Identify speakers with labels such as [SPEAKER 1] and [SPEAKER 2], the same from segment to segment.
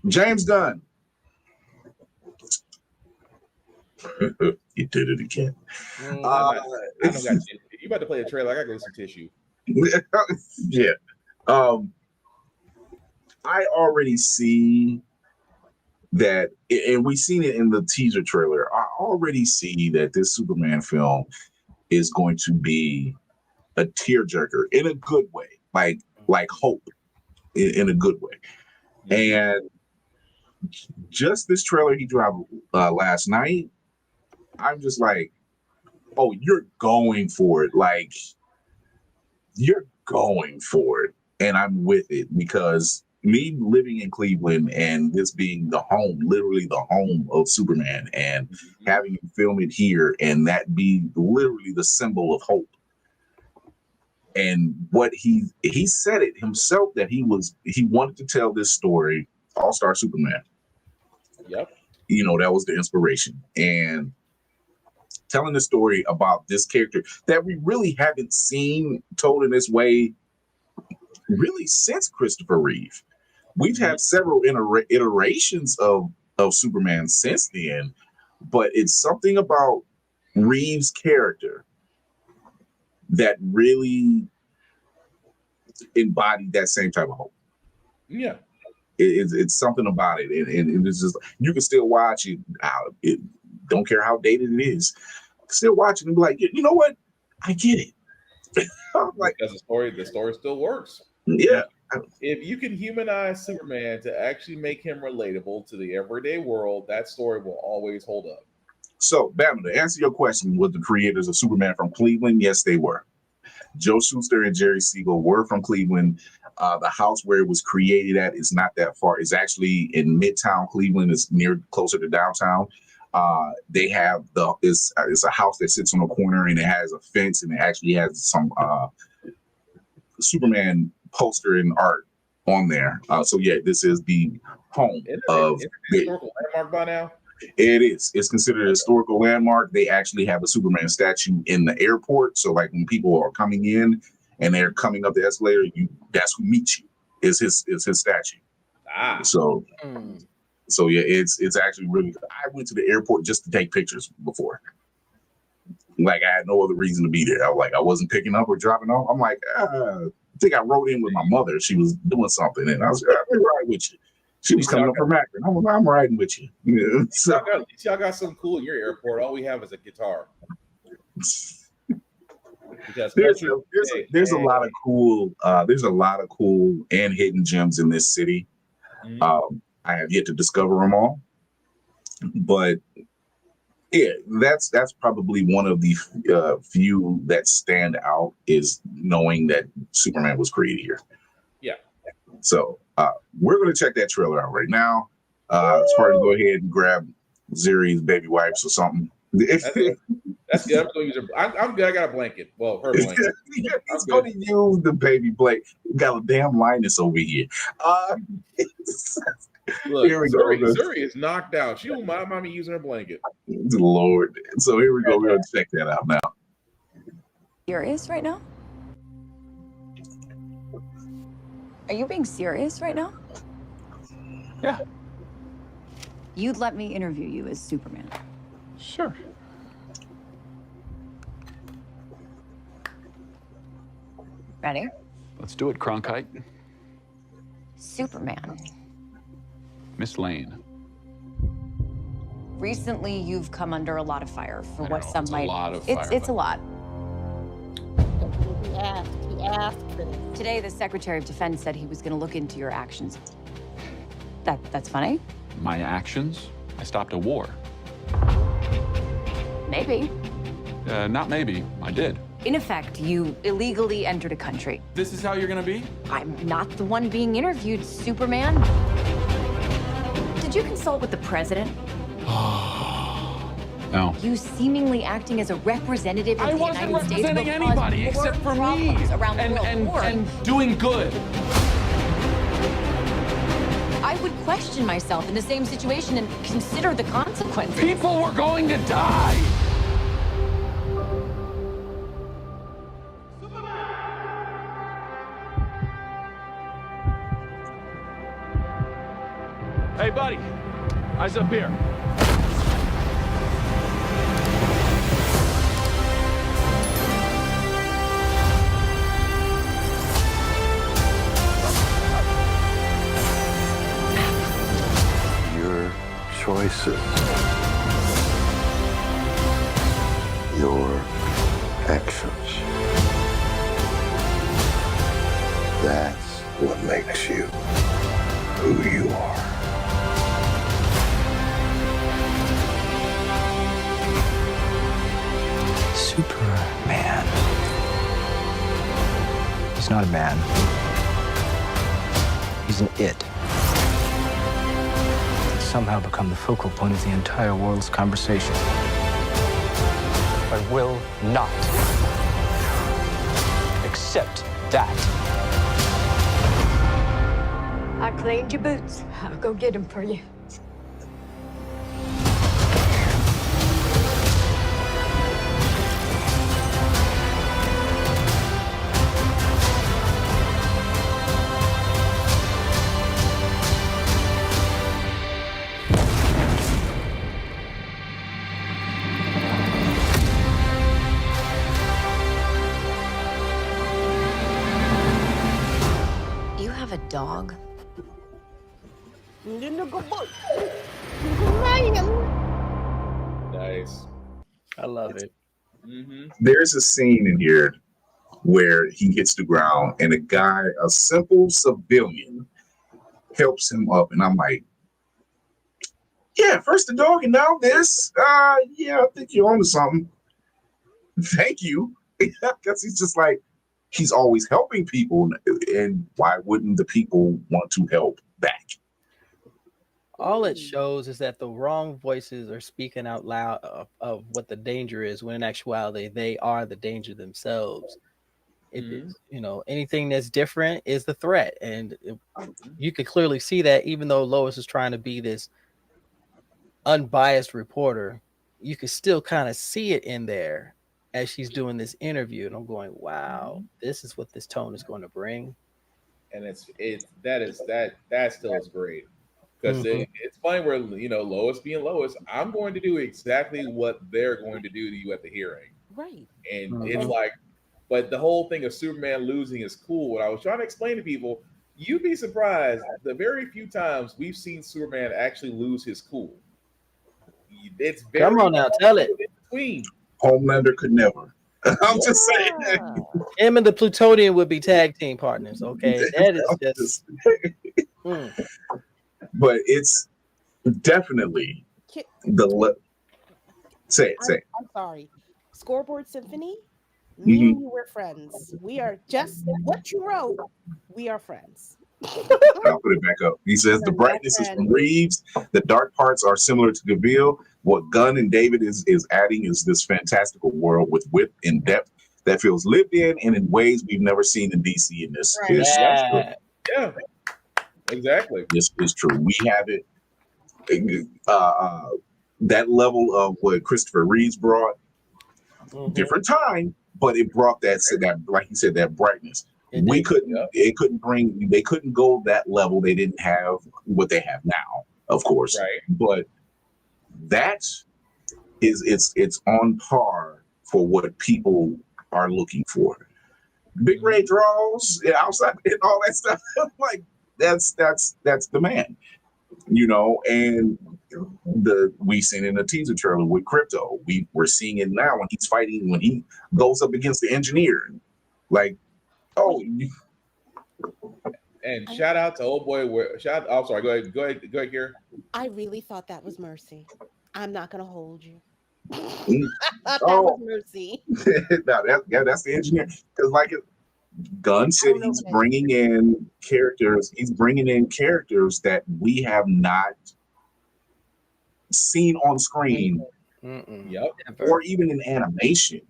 [SPEAKER 1] James Gunn. You did it again.
[SPEAKER 2] I don't got tissue. You about to play a trailer? I gotta go with some tissue.
[SPEAKER 1] Yeah. I already see that, and we seen it in the teaser trailer. I already see that this Superman film is going to be a tearjerker in a good way, like hope in a good way. And just this trailer he dropped last night, I'm just like, oh, you're going for it. Like, you're going for it. And I'm with it because me living in Cleveland and this being the home, literally the home of Superman, and having him film it here and that be literally the symbol of hope. And what he said it himself that he wanted to tell this story, All-Star Superman.
[SPEAKER 2] Yep.
[SPEAKER 1] You know, that was the inspiration. And telling the story about this character that we really haven't seen told in this way really since Christopher Reeve. We've had several iterations of Superman since then, but it's something about Reeve's character that really embodied that same type of hope.
[SPEAKER 2] Yeah.
[SPEAKER 1] It's something about it. And it's just, you can still watch it. Don't care how dated it is. Still watch it and be like, you know what? I get it.
[SPEAKER 2] Like, because the story still works.
[SPEAKER 1] Yeah.
[SPEAKER 2] If you can humanize Superman to actually make him relatable to the everyday world, that story will always hold up.
[SPEAKER 1] So, Batman, to answer your question, was the creators of Superman from Cleveland? Yes, they were. Joe Shuster and Jerry Siegel were from Cleveland. The house where it was created at is not that far. It's actually in Midtown Cleveland. It's closer to downtown. They have it's a house that sits on a corner and it has a fence and it actually has some Superman poster and art on there. So yeah, this is the home of
[SPEAKER 2] the historical landmark by now.
[SPEAKER 1] It is. It's considered a historical landmark. They actually have a Superman statue in the airport. So like when people are coming in and they're coming up the escalator, that's who meets you. Is his statue. So yeah, it's actually really good. I went to the airport just to take pictures before. Like I had no other reason to be there. I wasn't picking up or dropping off. I'm like, I think I rode in with my mother. She was doing something and I was like, I'll ride with you. She was coming up from Akron. I'm riding with you. Yeah, so.
[SPEAKER 2] Y'all got something cool in your airport. All we have is a guitar.
[SPEAKER 1] There's a lot of cool and hidden gems in this city. I have yet to discover them all, but yeah, that's probably one of the few that stand out is knowing that Superman was created here.
[SPEAKER 2] Yeah.
[SPEAKER 1] So we're going to check that trailer out right now. It's probably go ahead and grab Ziri's baby wipes or something.
[SPEAKER 2] That's good. I'm good. I got a blanket. Well, her blanket.
[SPEAKER 1] He's going to use the baby blanket. We got a damn Linus over here.
[SPEAKER 2] Look, here we go. Zuri is knocked out. She don't mind me using her blanket.
[SPEAKER 1] Lord. So here we go. We're going to check that out now.
[SPEAKER 3] Serious right now? Are you being serious right now?
[SPEAKER 4] Yeah.
[SPEAKER 3] You'd let me interview you as Superman?
[SPEAKER 4] Sure.
[SPEAKER 3] Ready?
[SPEAKER 4] Let's do it, Cronkite.
[SPEAKER 3] Superman.
[SPEAKER 4] Miss Lane.
[SPEAKER 3] Recently, you've come under a lot of fire for what some might.
[SPEAKER 4] It's
[SPEAKER 3] a lot.
[SPEAKER 5] He asked for this.
[SPEAKER 3] Today, the Secretary of Defense said he was going to look into your actions. That's funny?
[SPEAKER 4] My actions? I stopped a war.
[SPEAKER 3] Maybe.
[SPEAKER 4] Not maybe. I did.
[SPEAKER 3] In effect, you illegally entered a country.
[SPEAKER 4] This is how you're gonna be?
[SPEAKER 3] I'm not the one being interviewed, Superman. Did you consult with the president?
[SPEAKER 4] No.
[SPEAKER 3] You seemingly acting as a representative of the United States.
[SPEAKER 4] I wasn't representing anybody except for me.
[SPEAKER 3] Around the world.
[SPEAKER 4] And doing good.
[SPEAKER 3] I would question myself in the same situation and consider the consequences.
[SPEAKER 4] People were going to die. Hey, buddy. Eyes up here.
[SPEAKER 6] Your choices, your actions. That's what makes you who you are.
[SPEAKER 7] Superman. He's not a man. He's an it. He's somehow become the focal point of the entire world's conversation. I will not accept that.
[SPEAKER 3] I cleaned your boots. I'll go get them for you. You have a dog?
[SPEAKER 2] Nice.
[SPEAKER 8] I love it.
[SPEAKER 2] Mm-hmm.
[SPEAKER 1] There's a scene in here where he hits the ground and a simple civilian, helps him up, and I'm like, yeah, first the dog and now this. Yeah, I think you're onto something. Thank you. Because he's just like, he's always helping people, and why wouldn't the people want to help back?
[SPEAKER 8] All it shows is that the wrong voices are speaking out loud of what the danger is, when in actuality they are the danger themselves. If it's, anything that's different is the threat, and you could clearly see that. Even though Lois is trying to be this unbiased reporter, you could still kind of see it in there as she's doing this interview, and I'm going, wow, this is what this tone is going to bring.
[SPEAKER 2] And that still is great. Because it's funny where, Lois being Lois, I'm going to do exactly what they're going to do to you at the hearing.
[SPEAKER 5] Right.
[SPEAKER 2] And it's like, but the whole thing of Superman losing is cool. What I was trying to explain to people, you'd be surprised the very few times we've seen Superman actually lose his cool. It's very
[SPEAKER 8] Come on now, tell it.
[SPEAKER 2] in between.
[SPEAKER 1] Homelander could never. I'm just saying.
[SPEAKER 8] Him and the Plutonian would be tag team partners. Okay, that is just.
[SPEAKER 1] But it's definitely say it.
[SPEAKER 5] I'm sorry. Scoreboard Symphony. Me and you were friends. We are just what you wrote. We are friends.
[SPEAKER 1] I'll put it back up. He says the brightness is from Reeves. The dark parts are similar to Gaville. What Gunn and David is adding is this fantastical world with width and depth that feels lived in and in ways we've never seen in DC in this.
[SPEAKER 2] Yeah, exactly.
[SPEAKER 1] This is true. We have it. That level of what Christopher Reeves brought, different time, but it brought that, like you said, that brightness. They couldn't go that level. They didn't have what they have now, of course.
[SPEAKER 2] Right.
[SPEAKER 1] But that it's on par for what people are looking for. Big red draws, outside and all that stuff. Like that's the man, and we seen in a teaser trailer with Crypto. We're seeing it now when he's fighting, when he goes up against the engineer. Like,
[SPEAKER 2] and shout out to old boy. I'm sorry. Go ahead, here.
[SPEAKER 5] I really thought that was Mercy. I'm not gonna hold you.
[SPEAKER 1] that
[SPEAKER 5] was Mercy.
[SPEAKER 1] That's the engineer. Because like Gunn said, he's bringing in characters. He's bringing in characters that we have not seen on screen, or even in animation,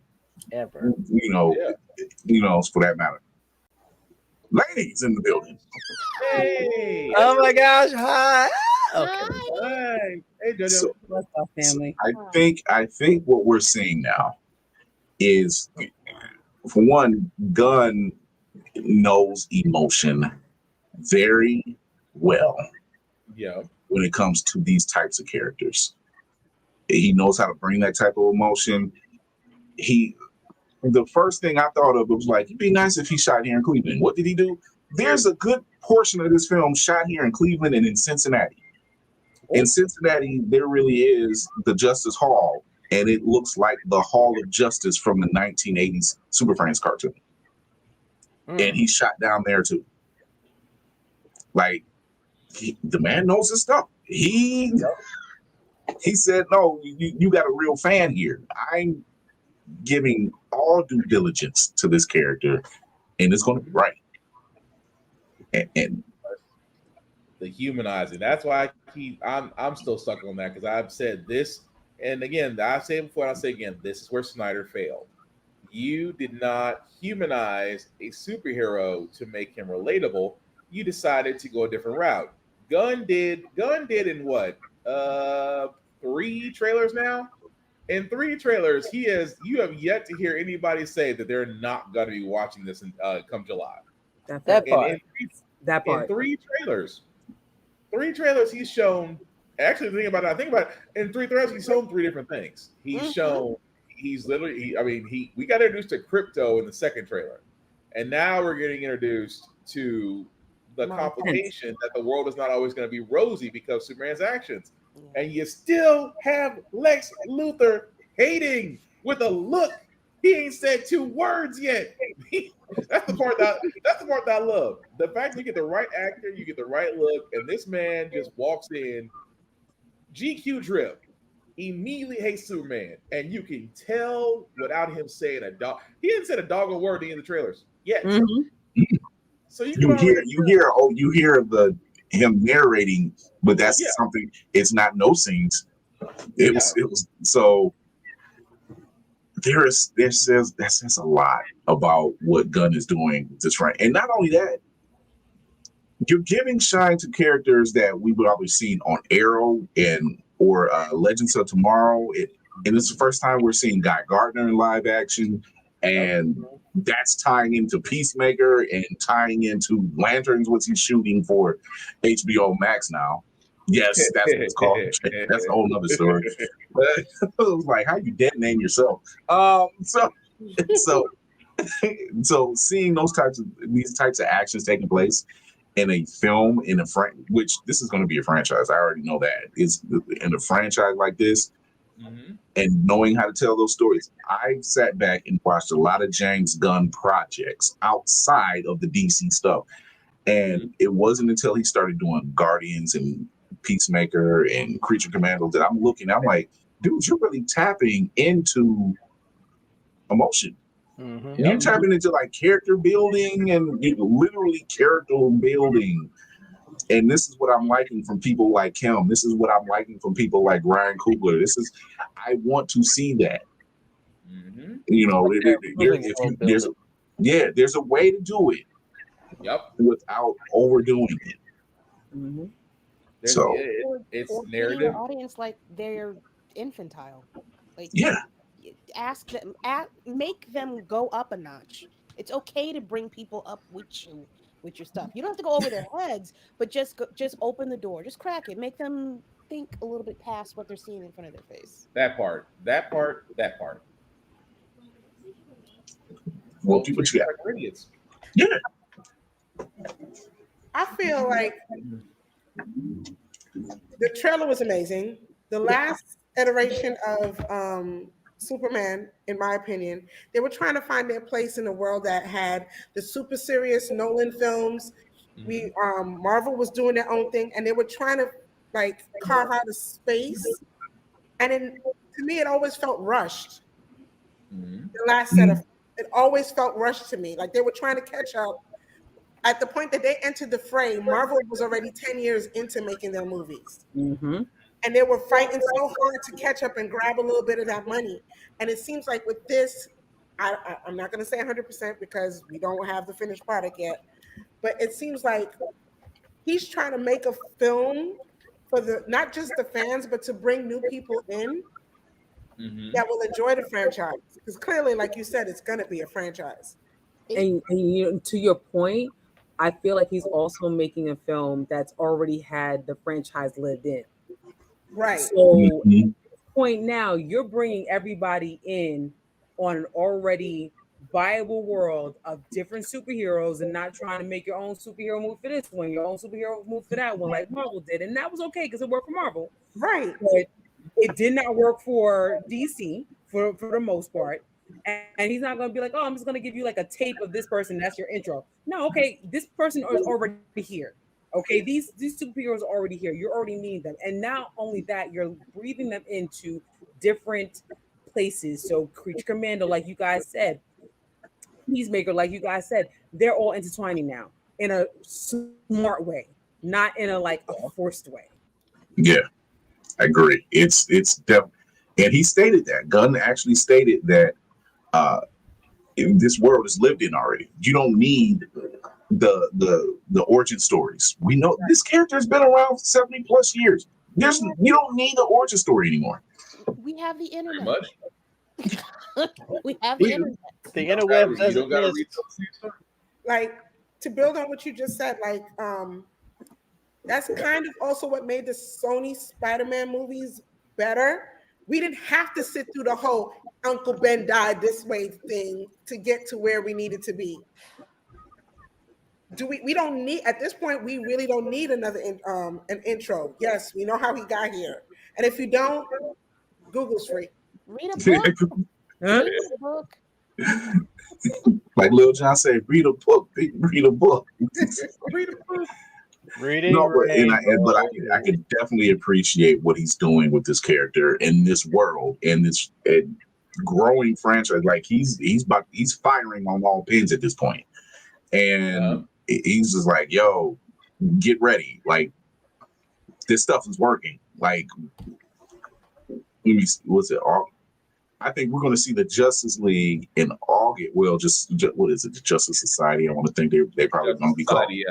[SPEAKER 8] ever.
[SPEAKER 1] For that matter. Ladies in the building.
[SPEAKER 2] Hey!
[SPEAKER 8] Oh my gosh! Hi. Okay.
[SPEAKER 2] Hi. Hey, JoJo.
[SPEAKER 9] So, what's up, family?
[SPEAKER 1] I think what we're seeing now is, for one, Gunn knows emotion very well.
[SPEAKER 2] Yeah.
[SPEAKER 1] when it comes to these types of characters. He knows how to bring that type of emotion. The first thing I thought of was like, it'd be nice if he shot here in Cleveland. What did he do? There's a good portion of this film shot here in Cleveland and in Cincinnati. In Cincinnati, there really is the Justice Hall, and it looks like the Hall of Justice from the 1980s Super Friends cartoon. And he shot down there too. Like, the man knows his stuff. He said, no, you got a real fan here. I'm giving all due diligence to this character, and it's going to be right. And
[SPEAKER 2] the humanizing. That's why I'm still stuck on that, because I've said this, and again, I've said it before, and I'll say again, this is where Snyder failed. You did not humanize a superhero to make him relatable. You decided to go a different route. Gunn did in what? 3 trailers now? In 3 trailers, you have yet to hear anybody say that they're not going to be watching this come July.
[SPEAKER 8] That part.
[SPEAKER 2] In 3 trailers, he's shown. Actually, think about it. In 3 trailers, he's shown 3 different things. He's shown. He's literally. We got introduced to crypto in the 2nd trailer, and now we're getting introduced to the complication that the world is not always going to be rosy because of Superman's actions. And you still have Lex Luthor hating with a look. He ain't said 2 words yet. That's the part that I love. The fact you get the right actor, you get the right look, and this man just walks in, GQ drip, immediately hates Superman, and you can tell without him saying a dog. He didn't say a doggone word in the trailers yet. So you
[SPEAKER 1] hear him narrating, but that's something. It's not no scenes. It was so. That says a lot about what Gunn is doing this right, and not only that, you're giving shine to characters that we would always seen on Arrow or Legends of Tomorrow, and it's the first time we're seeing Guy Gardner in live action, and that's tying into Peacemaker and tying into Lanterns, what he's shooting for HBO Max now. Yes, that's what it's called. That's a whole nother story. But it was like, how you dead name yourself? So seeing these types of actions taking place in a film, which this is going to be a franchise. I already know that. It's in a franchise like this, and knowing how to tell those stories. I sat back and watched a lot of James Gunn projects outside of the DC stuff. And it wasn't until he started doing Guardians and Peacemaker and Creature Commandos that I'm like, dude, you're really tapping into emotion. You're tapping into like character building and literally character building. And this is what I'm liking from people like him. This is what I'm liking from people like Ryan Coogler. I want to see that. You know, there's a way to do it. Without overdoing it. So
[SPEAKER 2] it's
[SPEAKER 5] narrative.
[SPEAKER 2] narrative.
[SPEAKER 5] Audience like they're infantile. Like ask them, make them go up a notch. It's okay to bring people up with you with your stuff. You don't have to go over their heads, but just open the door, just crack it, make them think a little bit past what they're seeing in front of their face.
[SPEAKER 2] That part.
[SPEAKER 1] Well, people got
[SPEAKER 2] idiots.
[SPEAKER 1] Yeah.
[SPEAKER 9] I feel like the trailer was amazing. The last iteration of Superman, in my opinion, they were trying to find their place in a world that had the super serious Nolan films. Marvel was doing their own thing, and they were trying to like carve out a space. And to me, it always felt rushed. The last set of it always felt rushed to me, like they were trying to catch up. At the point that they entered the fray, Marvel was already 10 years into making their movies. And they were fighting so hard to catch up and grab a little bit of that money. And it seems like with this, I'm not going to say 100% because we don't have the finished product yet, but it seems like he's trying to make a film for not just the fans, but to bring new people in that will enjoy the franchise. Because clearly, like you said, it's going to be a franchise.
[SPEAKER 10] And to your point, I feel like he's also making a film that's already had the franchise lived in.
[SPEAKER 9] Right.
[SPEAKER 10] So at this point now, you're bringing everybody in on an already viable world of different superheroes and not trying to make your own superhero move for this one, your own superhero move for that one, like Marvel did. And that was okay because it worked for Marvel.
[SPEAKER 9] Right.
[SPEAKER 10] But it did not work for DC for the most part. And he's not going to be like, oh, I'm just going to give you like a tape of this person. That's your intro. No, okay, this person is already here. Okay, these superheroes are already here. You already need them. And not only that, you're breathing them into different places. So Creature Commando, like you guys said, Peacemaker, like you guys said, they're all intertwining now in a smart way, not in a like a forced way.
[SPEAKER 1] Yeah, I agree. It's and he stated that. Gunn actually stated that this world is lived in already. You don't need the origin stories. We know this character has been around 70 plus years. You don't need the origin story anymore.
[SPEAKER 5] We have the internet.
[SPEAKER 2] Much.
[SPEAKER 5] We have the internet.
[SPEAKER 8] The interweb
[SPEAKER 2] You don't gotta read something.
[SPEAKER 9] Like, to build on what you just said, like that's kind of also what made the Sony Spider-Man movies better. We didn't have to sit through the whole Uncle Ben died this way thing to get to where we needed to be. We don't need, at this point, we really don't need another an intro. Yes, we know how he got here. And if you don't, Google's free.
[SPEAKER 5] Read a book.
[SPEAKER 10] Huh?
[SPEAKER 5] Read a book.
[SPEAKER 1] Like Lil Jon said, read a book. Read a book.
[SPEAKER 9] Read a book.
[SPEAKER 8] Reading,
[SPEAKER 1] No, but I can definitely appreciate what he's doing with this character in this world and this growing franchise. Like he's firing on all pins at this point, and he's just like, "Yo, get ready! Like this stuff is working." Like, let me see, what's it? I think we're going to see the Justice League in August. Well, just what is it? The Justice Society. I want to think they probably going to be called.
[SPEAKER 2] Yeah.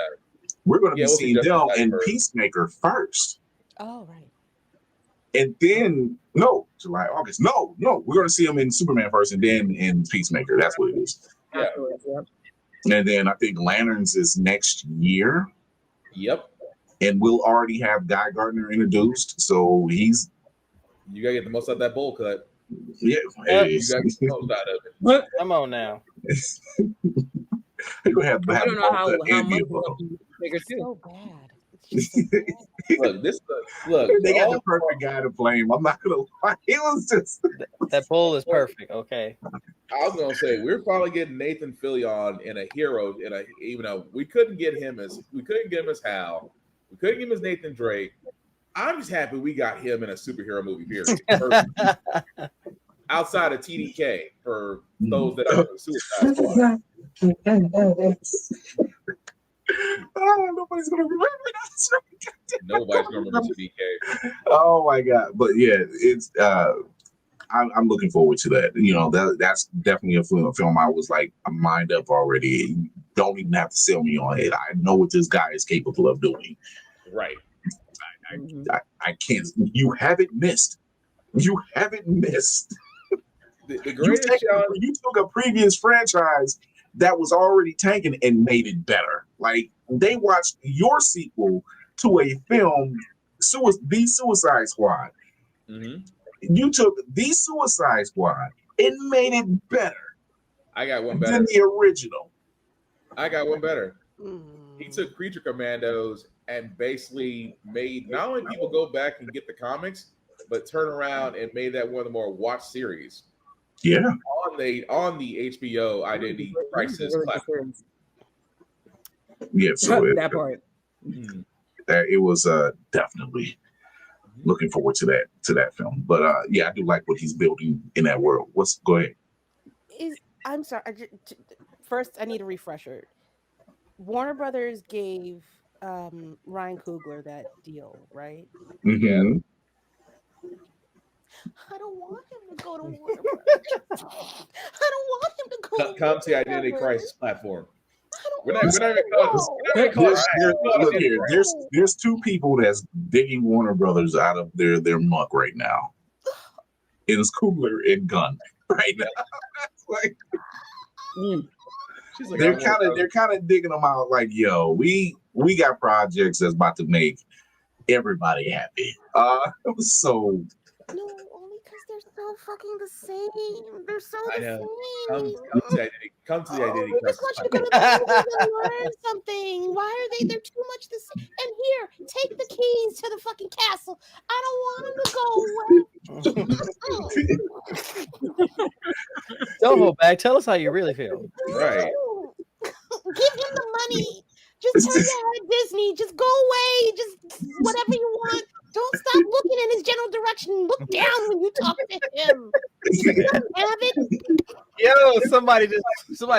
[SPEAKER 1] We're going to be
[SPEAKER 2] we'll
[SPEAKER 1] seeing them and
[SPEAKER 2] first.
[SPEAKER 1] Peacemaker first.
[SPEAKER 5] Oh, right.
[SPEAKER 1] And then, July, August. No, we're going to see them in Superman first and then in Peacemaker. That's what it is.
[SPEAKER 2] Yeah.
[SPEAKER 1] And then I think Lanterns is next year.
[SPEAKER 2] Yep.
[SPEAKER 1] And we'll already have Guy Gardner introduced. So
[SPEAKER 2] you got to get the most out of that bowl cut.
[SPEAKER 1] Yeah.
[SPEAKER 2] You got to get the most out of it.
[SPEAKER 8] Come on now.
[SPEAKER 1] You're going to have
[SPEAKER 10] I don't know how much
[SPEAKER 5] So bad.
[SPEAKER 2] Look,
[SPEAKER 1] they got the perfect guy to play him. I'm not gonna lie. It was just
[SPEAKER 8] that poll is perfect. Okay.
[SPEAKER 2] I was gonna say we're probably getting Nathan Fillion in a hero even though we couldn't get him as Hal, we couldn't get him as Nathan Drake. I'm just happy we got him in a superhero movie, period. Outside of TDK for those that are Suicide Squad.
[SPEAKER 1] Nobody's gonna remember that.
[SPEAKER 2] Nobody's gonna remember TDK.
[SPEAKER 1] Oh my god! But yeah, it's. I'm looking forward to that. You know, that's definitely a film. I was like, I'm lined up already. You don't even have to sell me on it. I know what this guy is capable of doing.
[SPEAKER 2] Right.
[SPEAKER 1] I can't. You haven't missed. You haven't missed.
[SPEAKER 2] The greatest challenge.
[SPEAKER 1] You took a previous franchise that was already tanking and made it better. Like they watched your sequel to a film, The Suicide Squad.
[SPEAKER 2] Mm-hmm.
[SPEAKER 1] You took The Suicide Squad and made it better.
[SPEAKER 2] I got one better
[SPEAKER 1] than the original.
[SPEAKER 2] I got one better. He took Creature Commandos and basically made not only people go back and get the comics, but turn around and made that one of the more watched series.
[SPEAKER 1] Yeah.
[SPEAKER 2] On the HBO Identity Crisis platform.
[SPEAKER 1] Yeah, so
[SPEAKER 10] that part.
[SPEAKER 1] It was definitely looking forward to that film. But yeah, I do like what he's building in that world. Go ahead.
[SPEAKER 5] I'm sorry. First, I need a refresher. Warner Brothers gave Ryan Coogler that deal, right?
[SPEAKER 1] Mm-hmm.
[SPEAKER 5] I don't want him to go to Warner Brothers. I don't want him to go.
[SPEAKER 2] Come to the Identity Crisis platform.
[SPEAKER 1] There's two people that's digging Warner Brothers out of their muck right now. It's Coogler and Gunn right now. Like,
[SPEAKER 2] She's like,
[SPEAKER 1] they're kind of digging them out like, yo, we got projects that's about to make everybody happy. So
[SPEAKER 5] No, only because they're so fucking the same. They're so
[SPEAKER 2] I
[SPEAKER 5] the
[SPEAKER 2] know.
[SPEAKER 5] same.
[SPEAKER 2] Come to the identity
[SPEAKER 5] We just
[SPEAKER 2] crisis.
[SPEAKER 5] want you to go to the movies and learn something. Why are they? They're too much the same. And here, take the keys to the fucking castle. I don't want them to go away.
[SPEAKER 8] Don't hold back. Tell us how you really feel.
[SPEAKER 2] Right.
[SPEAKER 5] Give him the money. Just turn your head, Disney. Just go away. Just whatever you want. Don't stop looking in his general direction. Look down when you talk to him. Have it.
[SPEAKER 8] Yo, somebody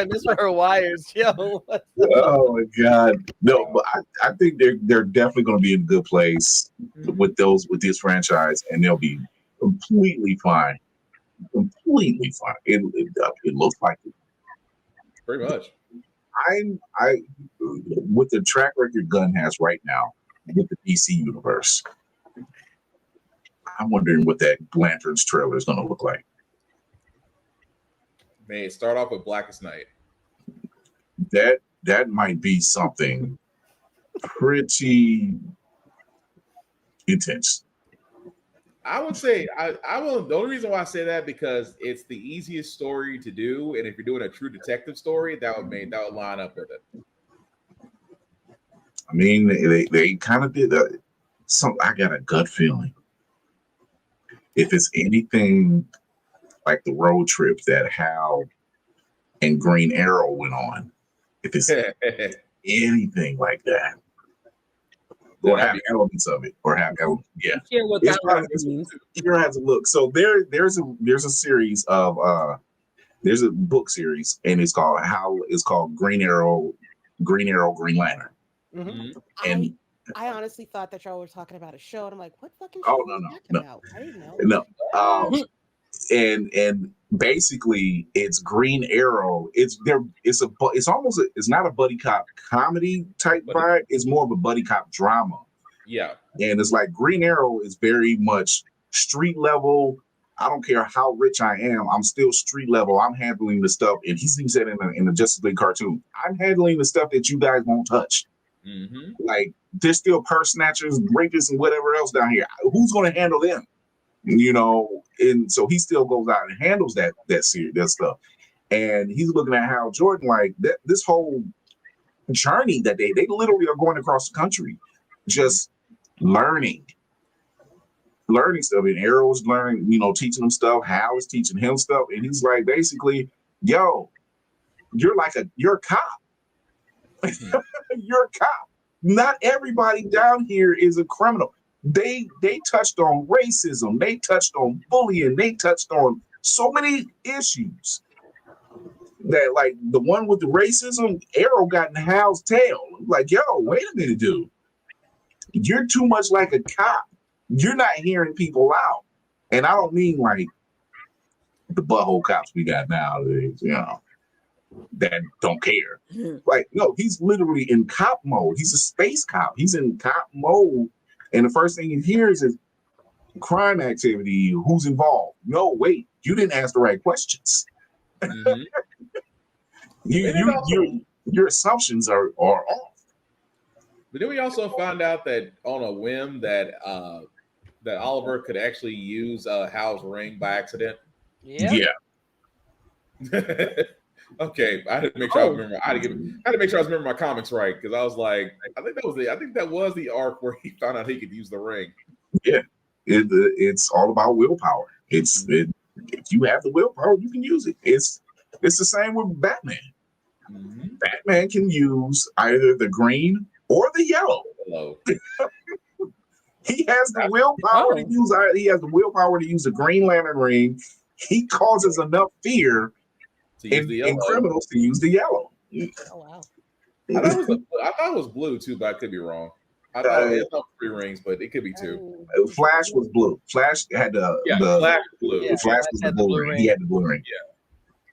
[SPEAKER 8] misread her wires. Yo.
[SPEAKER 1] oh my God. No, but I think they're definitely gonna be in a good place with this franchise, and they'll be completely fine. Completely fine. It looks like it.
[SPEAKER 2] Pretty much.
[SPEAKER 1] I with the track record Gunn has right now with the DC universe, I'm wondering what that Lanterns trailer is going to look like.
[SPEAKER 2] Man, start off with Blackest Night.
[SPEAKER 1] That might be something pretty intense.
[SPEAKER 2] I would say I will. The only reason why I say that because it's the easiest story to do, and if you're doing a true detective story, that would line up with it.
[SPEAKER 1] I mean, they kind of did some. I got a gut feeling. If it's anything like the road trip that Hal and Green Arrow went on, if it's anything like that, or have elements of it, or have elements, yeah.
[SPEAKER 10] What that means.
[SPEAKER 1] Here has a look. So there's a series of there's a book series, and it's called Green Arrow, Green Lantern.
[SPEAKER 8] Mm-hmm.
[SPEAKER 1] And
[SPEAKER 5] I honestly thought that y'all were talking about a show, and I'm like, what fucking
[SPEAKER 1] show
[SPEAKER 5] are you talking about? I didn't know.
[SPEAKER 1] No. And basically it's Green Arrow. It's not a buddy cop comedy type vibe. It's more of a buddy cop drama.
[SPEAKER 2] Yeah.
[SPEAKER 1] And it's like Green Arrow is very much street level. I don't care how rich I am, I'm still street level. I'm handling the stuff, and he said in the Justice League cartoon, I'm handling the stuff that you guys won't touch.
[SPEAKER 2] Mm-hmm.
[SPEAKER 1] Like there's still purse snatchers, rapists, and whatever else down here. Who's going to handle them? You know, and so he still goes out and handles that series, that stuff. And he's looking at Hal Jordan like that. This whole journey that they literally are going across the country, just learning stuff. And Arrow's learning, teaching him stuff. Hal is teaching him stuff, and he's like, basically, yo, you're a cop. You're a cop. Not everybody down here is a criminal. They touched on racism. They touched on bullying. They touched on so many issues that, like the one with the racism, Arrow got in Hal's tail. Like, yo, wait a minute, dude. You're too much like a cop. You're not hearing people out. And I don't mean like the butthole cops we got nowadays, that don't care. Like, no, he's literally in cop mode. He's a space cop. He's in cop mode. And the first thing he hears is crime activity. Who's involved? No, wait, you didn't ask the right questions. Mm-hmm. Your assumptions are off.
[SPEAKER 2] But then we also found out that on a whim that Oliver could actually use Hal's ring by accident.
[SPEAKER 8] Yeah.
[SPEAKER 2] Okay, I had to make sure I remember. I had to make sure I was remembering my comics right, because I was like, I think that was the arc where he found out he could use the ring.
[SPEAKER 1] Yeah, it's all about willpower. If you have the willpower, you can use it. It's the same with Batman. Mm-hmm. Batman can use either the green or the yellow. He has the willpower to use. He has the willpower to use the Green Lantern ring. He causes enough fear in criminals to use the yellow.
[SPEAKER 5] Oh wow!
[SPEAKER 2] I thought it was blue too, but I could be wrong. I thought it was 3 rings, but it could be 2.
[SPEAKER 1] Flash was blue. Flash had the
[SPEAKER 2] Flash was blue.
[SPEAKER 1] Yeah, Flash was the blue ring. He had the blue ring.
[SPEAKER 2] Yeah.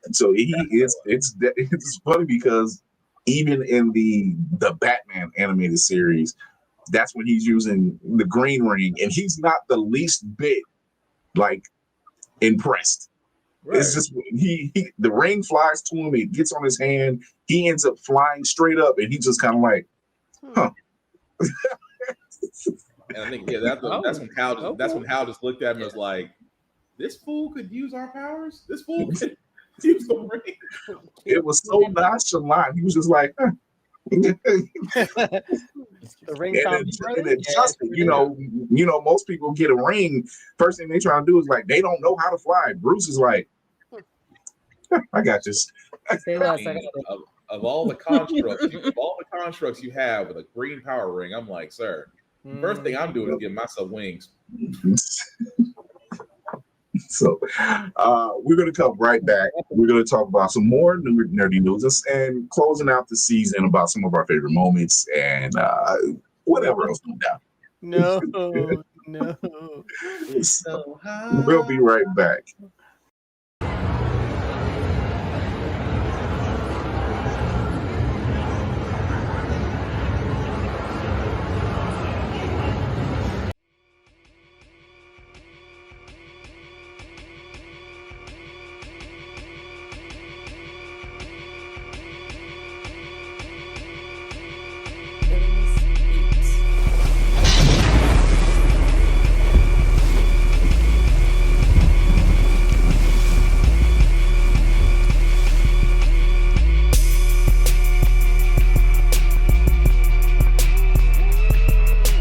[SPEAKER 1] And so it's funny because even in the Batman animated series, that's when he's using the green ring, and he's not the least bit like impressed.
[SPEAKER 2] Right.
[SPEAKER 1] It's just he the ring flies to him, it gets on his hand, he ends up flying straight up, and he just kind of like, huh.
[SPEAKER 2] And I think that's when Hal just looked at him and was like, "This fool could use our powers. This fool could use the ring."
[SPEAKER 1] It was so nonchalant. He was just like, huh.
[SPEAKER 8] The ring
[SPEAKER 1] and then Justin, you know, most people get a ring. First thing they try to do is like they don't know how to fly. Bruce is like, I got this.
[SPEAKER 8] Say less.
[SPEAKER 2] Of all the constructs you have with a green power ring, I'm like, sir, first thing I'm doing is giving myself wings.
[SPEAKER 1] So we're going to come right back. We're going to talk about some more nerdy news and closing out the season about some of our favorite moments and whatever else.
[SPEAKER 8] No.
[SPEAKER 1] So, we'll be right back.